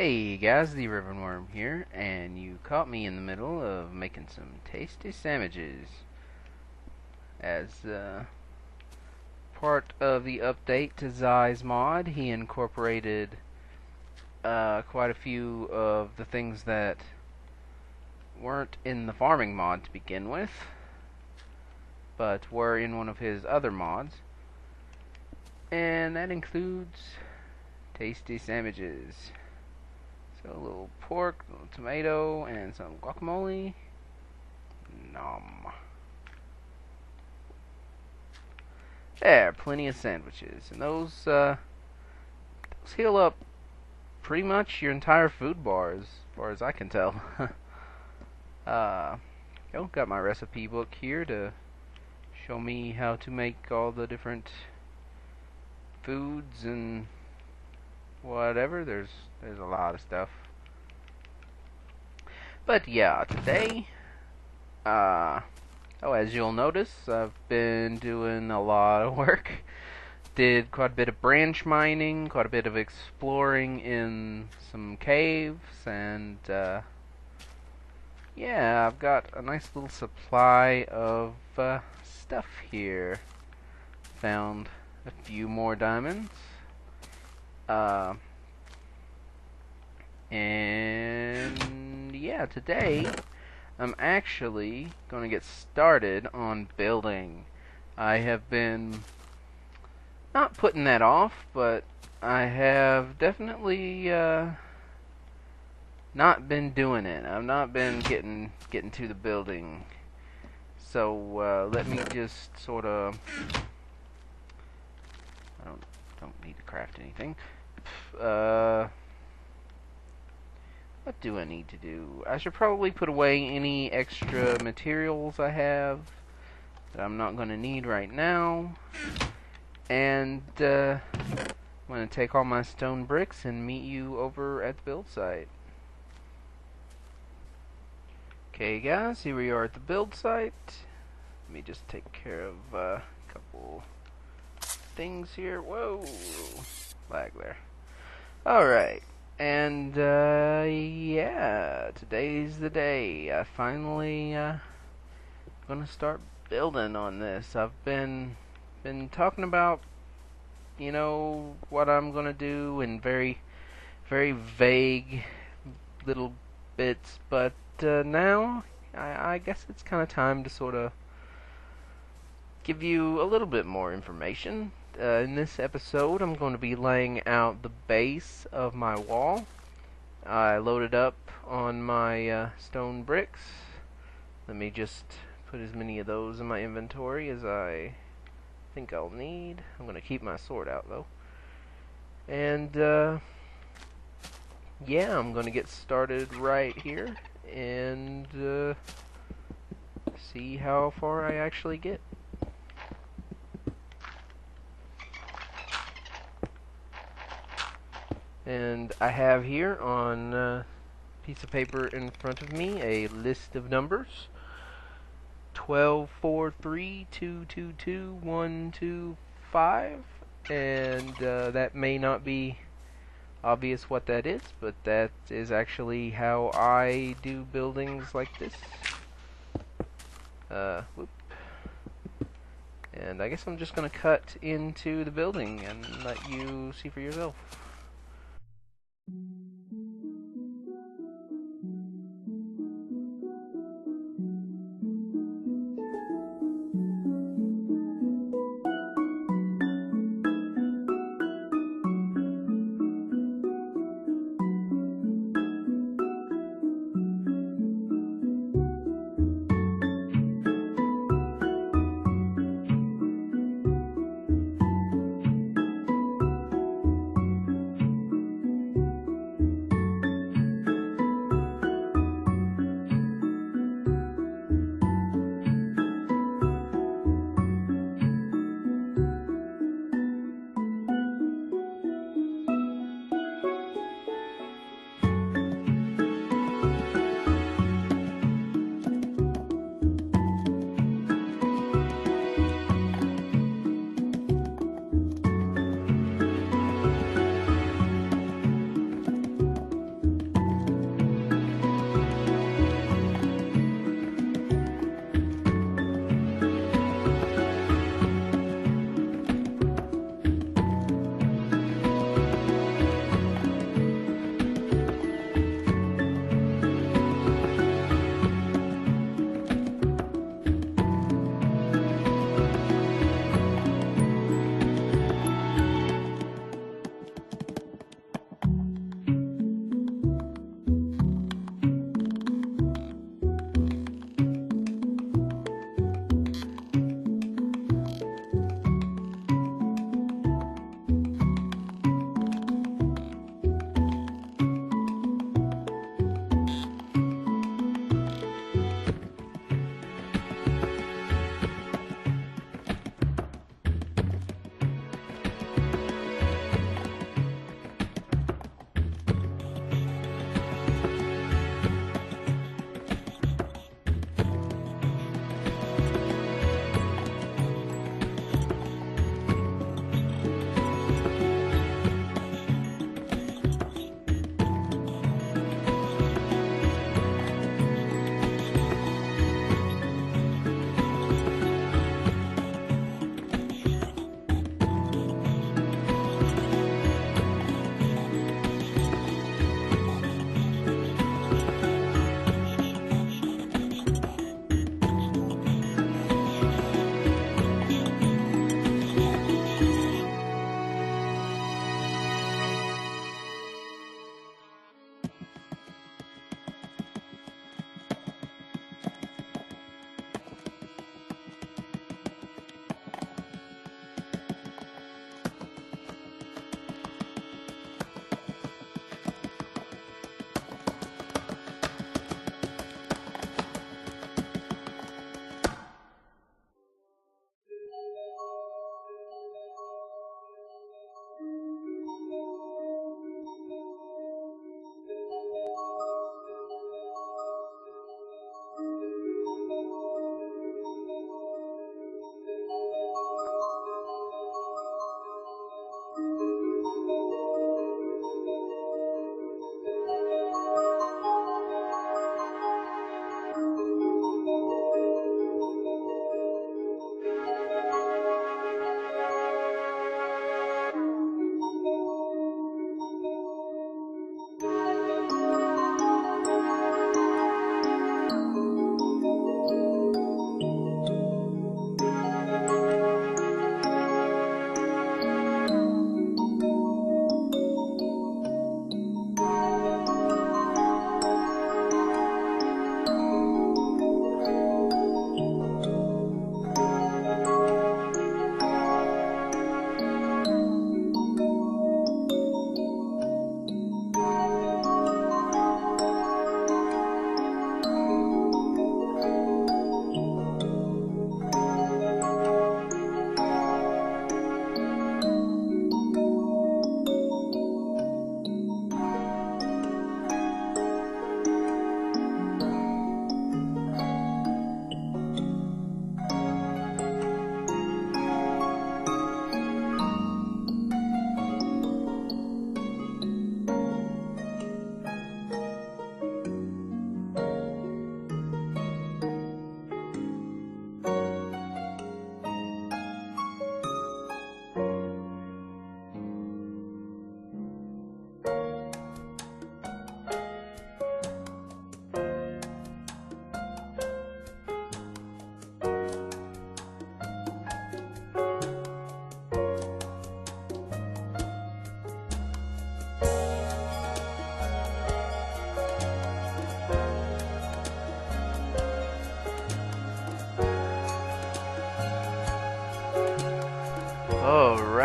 Hey guys, TheReverendworm here, and you caught me in the middle of making some tasty sandwiches. As part of the update to Zai's mod, he incorporated quite a few of the things that weren't in the farming mod to begin with, but were in one of his other mods. And that includes tasty sandwiches. So a little pork, a little tomato, and some guacamole. Nom. There, plenty of sandwiches. And those heal up pretty much your entire food bar as far as I can tell. Got my recipe book here to show me how to make all the different foods and whatever. There's a lot of stuff. But yeah, today, as you'll notice, I've been doing a lot of work. Did quite a bit of branch mining, quite a bit of exploring in some caves, and yeah, I've got a nice little supply of stuff here. Found a few more diamonds. And yeah, today I'm actually going to get started on building. I have been not putting that off, but I have definitely not been doing it. I've not been getting to the building. So let me just sort of. I don't need to craft anything. What do I need to do? I should probably put away any extra materials I have that I'm not going to need right now. And I'm going to take all my stone bricks and meet you over at the build site. Okay guys, here we are at the build site. Let me just take care of a couple things here. Whoa! Lag there. Alright. And yeah, today's the day. I finally gonna start building on this. I've been talking about, you know, what I'm gonna do in very vague little bits, but now I guess it's kind of time to sort of give you a little bit more information. In this episode, I'm going to be laying out the base of my wall. I loaded up on my stone bricks. Let me just put as many of those in my inventory as I think I'll need. I'm going to keep my sword out though. And yeah, I'm going to get started right here and see how far I actually get. And I have here on a piece of paper in front of me a list of numbers. 12, 4, 3, 2, 2, 2, 1, 2, 5. And that may not be obvious what that is, but that is actually how I do buildings like this. Whoop. And I guess I'm just going to cut into the building and let you see for yourself.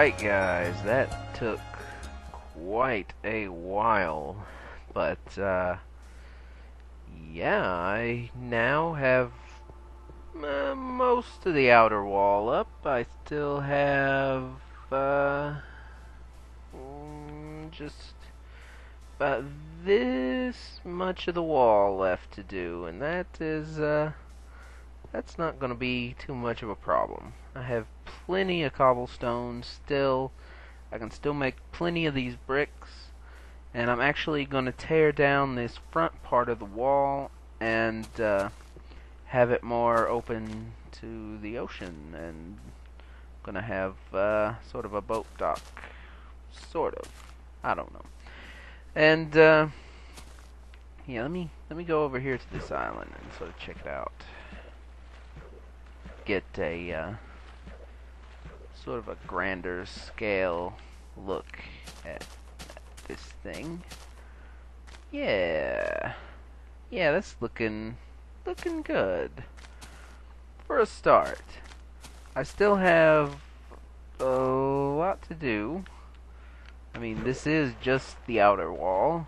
Alright guys, that took quite a while, but yeah, I now have most of the outer wall up. I still have just about this much of the wall left to do, and that is that's not going to be too much of a problem. I have plenty of cobblestone still. I can still make plenty of these bricks, and I'm actually going to tear down this front part of the wall and have it more open to the ocean, and I'm going to have sort of a boat dock, sort of. I don't know. And yeah, let me go over here to this island and sort of check it out. Get a sort of a grander scale look at this thing. Yeah, that's looking good for a start. I still have a lot to do. I mean, this is just the outer wall.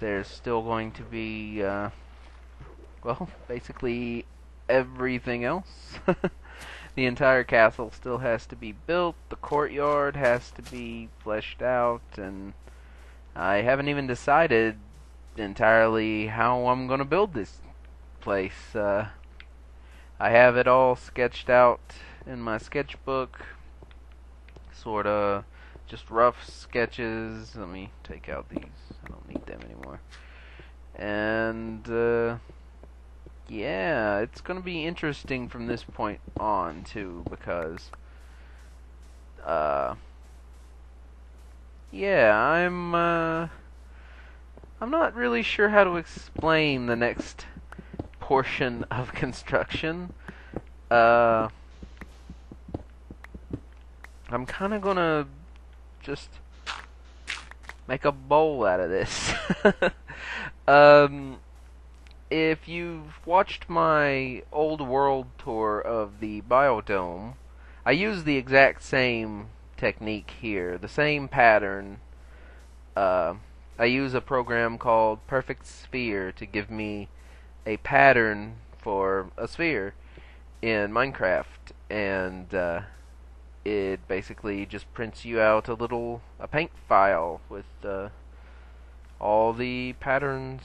There's still going to be well, basically everything else. The entire castle still has to be built, the courtyard has to be fleshed out, and I haven't even decided entirely how I'm going to build this place. I have it all sketched out in my sketchbook, sort of just rough sketches. Let me take out these, I don't need them anymore. And yeah, it's going to be interesting from this point on, too, because, yeah, I'm not really sure how to explain the next portion of construction. I'm kind of going to just make a bowl out of this. If you've watched my old world tour of the biodome, I use the exact same technique here, the same pattern. I use a program called Perfect Sphere to give me a pattern for a sphere in Minecraft, and it basically just prints you out a paint file with all the patterns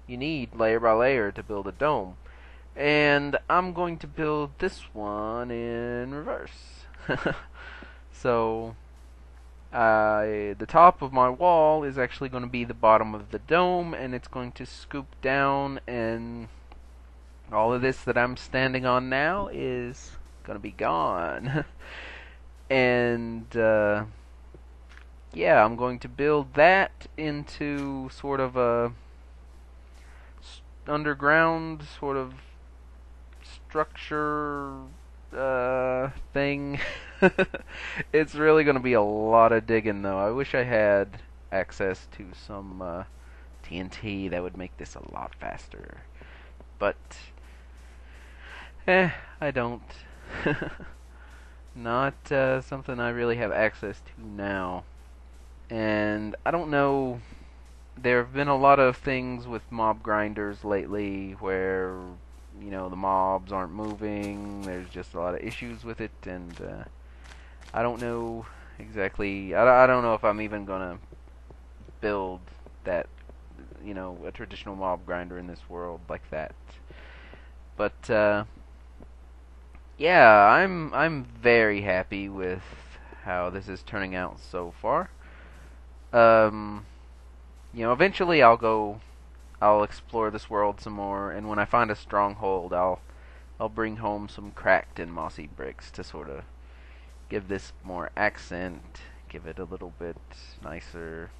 you need layer by layer to build a dome. And I'm going to build this one in reverse. So the top of my wall is actually going to be the bottom of the dome, and it's going to scoop down, and all of this that I'm standing on now is going to be gone. And yeah, I'm going to build that into sort of a underground sort of structure thing. It's really going to be a lot of digging, though. I wish I had access to some TNT that would make this a lot faster, but I don't. Not something I really have access to now. And I don't know, there have been a lot of things with mob grinders lately where, you know, the mobs aren't moving. There's just a lot of issues with it, and I don't know exactly. I don't know if I'm even gonna build that, you know, a traditional mob grinder in this world like that. But yeah, I'm very happy with how this is turning out so far. You know, eventually I'll explore this world some more, and when I find a stronghold, I'll bring home some cracked and mossy bricks to sort of give this more accent, give it a little bit nicer,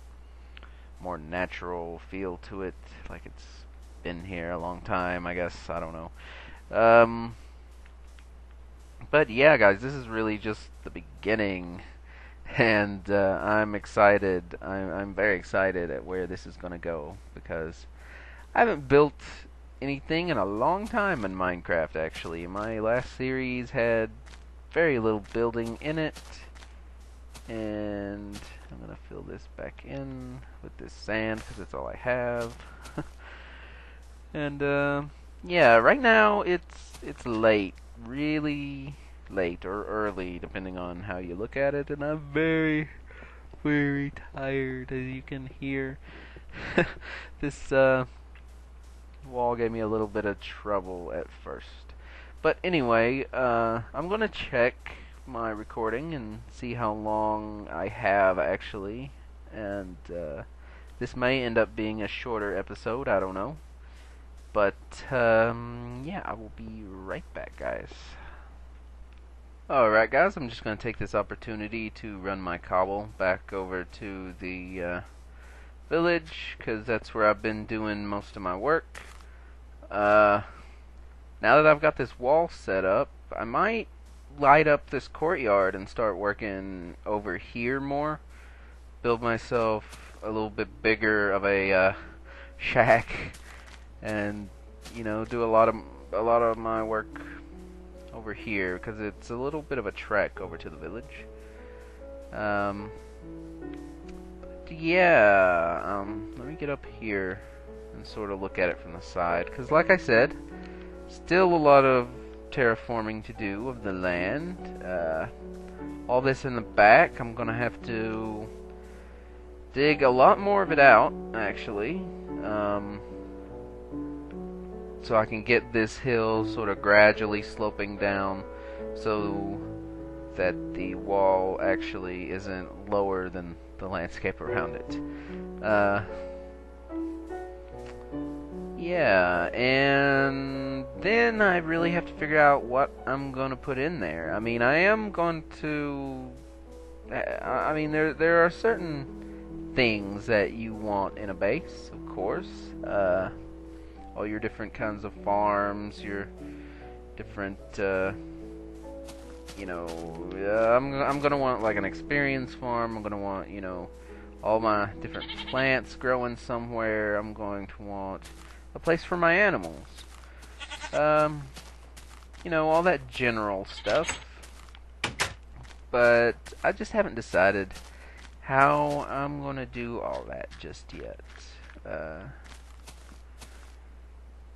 more natural feel to it, like it's been here a long time, I guess. I don't know. But yeah, guys, this is really just the beginning. And I'm excited. I'm very excited at where this is going to go, because I haven't built anything in a long time in Minecraft, actually. My last series had very little building in it, And I'm gonna fill this back in with this sand because that's all I have. And yeah, right now it's late, really late or early, depending on how you look at it, and I'm very, very tired, as you can hear. This wall gave me a little bit of trouble at first. But anyway, I'm gonna check my recording and see how long I have actually, and this may end up being a shorter episode, I don't know. But yeah, I will be right back, guys. Alright guys, I'm just going to take this opportunity to run my cobble back over to the village, because that's where I've been doing most of my work. Now that I've got this wall set up, I might light up this courtyard and start working over here more. Build myself a little bit bigger of a shack, and you know, do a lot of my work over here because it's a little bit of a trek over to the village. Yeah, let me get up here and sort of look at it from the side, because like I said, still a lot of terraforming to do of the land. All this in the back, I'm gonna have to dig a lot more of it out, actually, so I can get this hill sort of gradually sloping down so that the wall actually isn't lower than the landscape around it. Yeah, and then I really have to figure out what I'm going to put in there. I mean, I am going to... I mean, there are certain things that you want in a base, of course. All your different kinds of farms, your different, you know, I'm gonna want like an experience farm. I'm gonna want, you know, all my different plants growing somewhere. I'm going to want a place for my animals. You know, all that general stuff. But I just haven't decided how I'm gonna do all that just yet.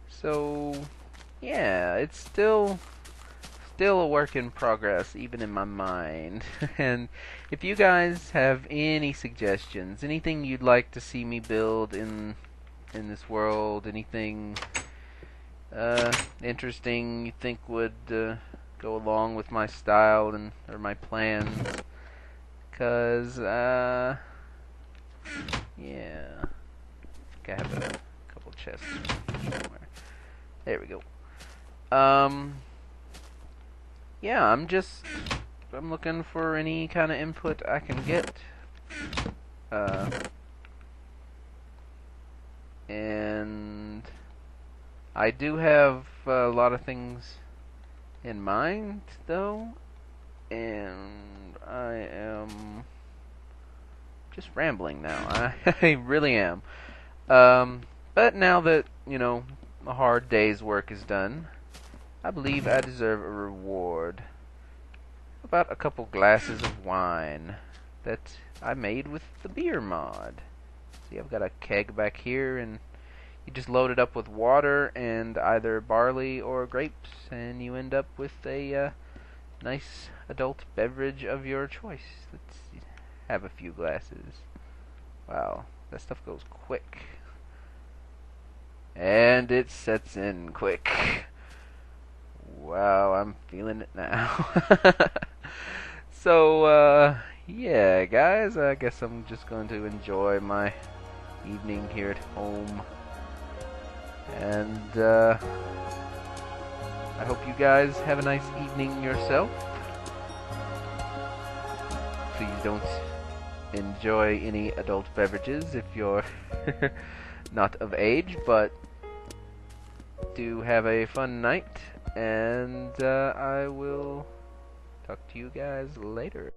So, yeah, it's still a work in progress, even in my mind. And if you guys have any suggestions, anything you'd like to see me build in this world, anything interesting you think would go along with my style and or my plans, cause yeah, I think I have a couple chests somewhere. There we go. Yeah, I'm looking for any kind of input I can get. And I do have a lot of things in mind, though, and I am just rambling now. I really am. But now that, you know, a hard day's work is done, I believe I deserve a reward. About a couple glasses of wine that I made with the beer mod. See, I've got a keg back here, and you just load it up with water and either barley or grapes, and you end up with a nice adult beverage of your choice. Let's have a few glasses. Wow, that stuff goes quick. And it sets in quick. Wow, I'm feeling it now. So, yeah, guys, I guess I'm just going to enjoy my evening here at home. And, I hope you guys have a nice evening yourself. Please don't enjoy any adult beverages if you're not of age, but do have a fun night, and I will talk to you guys later.